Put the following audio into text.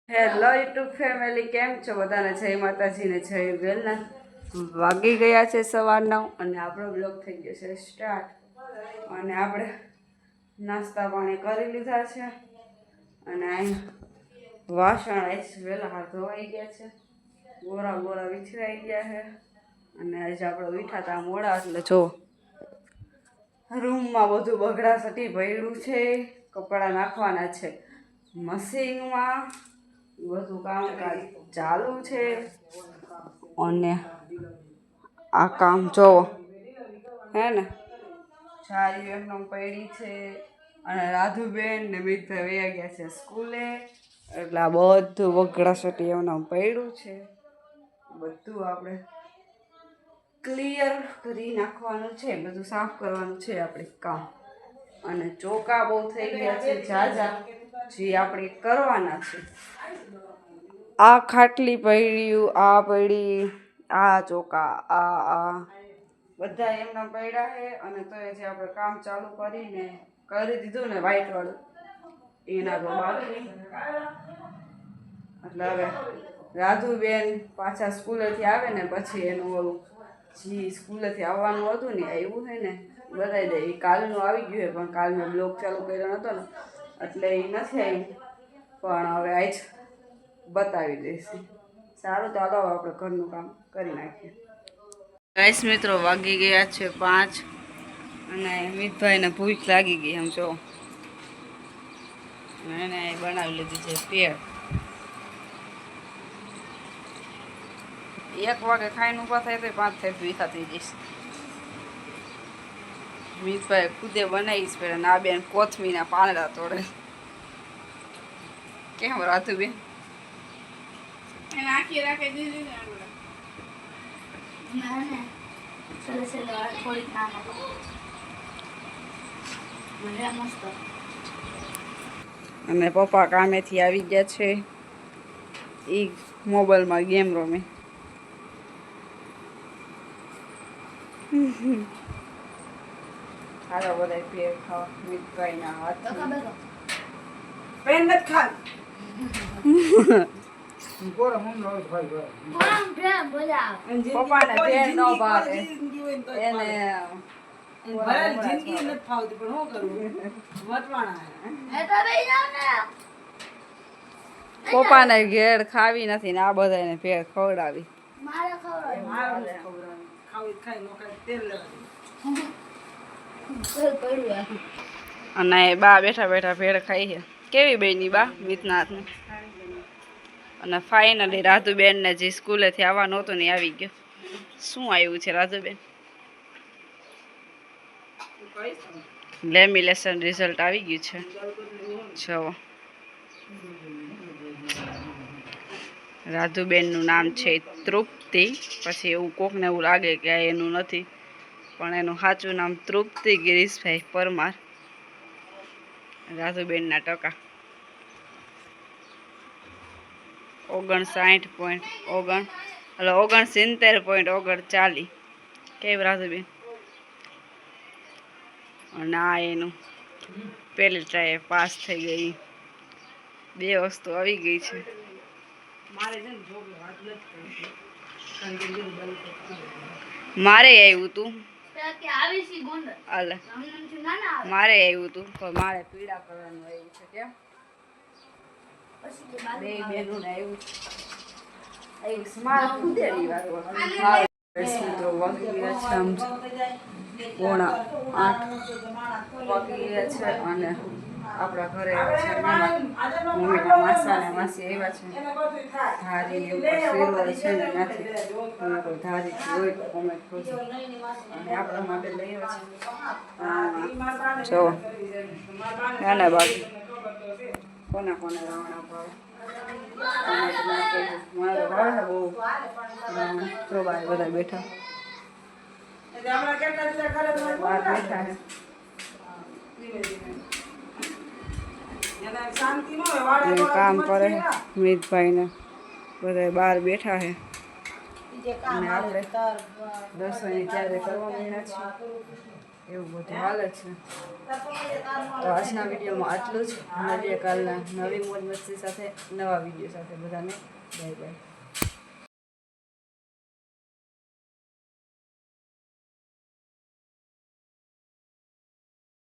Hello YouTube family, કેમ છો બધાને? જય માતાજીને જય વેલના. વાગી ગયા છે સવારના અને આપણો બ્લોગ થઈ ગયો છે સ્ટાર્ટ. અને આપણે નાસ્તા પાણી કરી લીધા છે અને અહીં વાસણ વહેલા હાથ ધોવાઈ ગયા છે, ગોરા ગોરા વિછરાઈ ગયા છે. અને આજે આપણે વીઠા હતા મોડા, એટલે જો રૂમમાં બધું બગડાસટી પડ્યું છે, કપડાં નાખવાના છે મશીનમાં, બધું કામકાજ ચાલુ છે. અને આ કામ જોવો હે ને, સારી એકદમ પડી છે. અને રાધુબેન ને મિતભાઈ વયા ગયા છે સ્કૂલે, એટલે આ બધું વગડાસટી એમનામ પડ્યું છે. બધું આપણે ક્લિયર કરી નાખવાનું છે, બધું સાફ કરવાનું છે આપણે કામ. અને ચોકા બહુ થઈ ગયા છે ઝાઝા, જે આપણે કરવાના છે. આ ખાટલી પડ્યું, આ પડી, આ ચોકા, આ બધા એમના પડ્યા છે. અને તો જે આપણે કામ ચાલુ કરીને કરી દીધું ને વ્હાઈટ વાળું, એના તો બાકી. એટલે હવે રાધુબેન પાછા સ્કૂલેથી આવે ને પછી એનું ઓલું જે સ્કૂલેથી આવવાનું હતું ને આવ્યું છે ને, બતાવી દે. એ કાલનું આવી ગયું છે, પણ કાલ મેં બ્લોગ ચાલુ કર્યો નહોતો ને એટલે એ નથી આવી, પણ હવે આજ બતાવી દઈશ. સારું, ચાલો આપણે ઘરનું કામ કરી નાખીએ. ગાઈસ મિત્રો, વાગી ગયા છે 5 અને મિતભાઈને ભૂખ લાગી ગઈ. એમ જો એને બનાવી લીધી છે પેડ. 1 વાગે ખાઈને ઊભા થાય તો 5 થાય ભૂખા થઈ જઈશ. મિતભાઈ ખુદે બનાવીશ પેલા. ના બેન કોથમીના પાંદડા તોડે. કેમ રાધુબેન? આખી રાખી દીધી ને અને પપ્પા કામેથી આવી ગયા છે, એ મોબાઈલમાં ગેમ રમે. હાલો બધા પેર ખાવા. મિતભાઈના હાથ પેન નથી ખા. પપ્પાને પેન ન ભાવે, એને જિંદગી નથી ફાવતી, પણ શું કરવું, પપ્પાને ઘેર ખાવી નથી ને આ બધાને ભેળ ખવડાવી. અને બા બેઠા બેઠા ભેળ ખાઈ છે. કેવી બેની બા? મિતનાથને. અને ફાઇનલી રાધુબેનને જે સ્કૂલેથી આવવાનું હતું ને આવી ગયો. શું આવ્યું છે રાધુબેન? લેમિનેશન રિઝલ્ટ આવી ગયું છે. જો રાધુબેનનું નામ છે તૃપ્તિ. પછી એવું કોકને એવું લાગે કે એનું નથી, પણ એનું સાચું નામ તૃપ્તિ ગિરીશભાઈ પરમાર. રાધુબેનના ટકા 69.39. કેમ રાધુબેન? અને આ એનું પહેલી ટ્રાય પાસ થઈ ગઈ. 2 વસ્તુ આવી ગઈ છે. મારે આવ્યું તું, મારે આવ્યું તું, પણ મારે પીળા કલરનું આવ્યું છે. કેમ? બે બેનું ને આવ્યું મારા ખુદેરી વાળું. મિત્રો વાગી ગયા છે 7:45 વાગી ગયા છે. અને આપણા ઘરે આવ્યા છે મમ્મીના માસા ને માસી આવ્યા છે. ધારી ઉપર સિરવલ છે ને ત્યાંથી તમે કોઈ ધારી હોય તો કોમેન્ટ કરજો. અને આપણા માટે લઈ આવ્યા છે. જો નાના બાકી કોને કોને રાવણા ભાવે મારે ભાવે બહુ. તો બાર બધા બેઠા બહાર બેઠા છે. કામ કરે મિતભાઈ ને બધા બહાર બેઠા છે. અને આપણે રસોઈ ત્યારે કરવા માંડ્યા છીએ. એવું બધું હાલે છે. તો આજના વિડીયોમાં આટલું જ. મળીએ કાલના નવી મોજ મસ્તી સાથે, નવા વિડીયો સાથે. બધાને બાય બાય.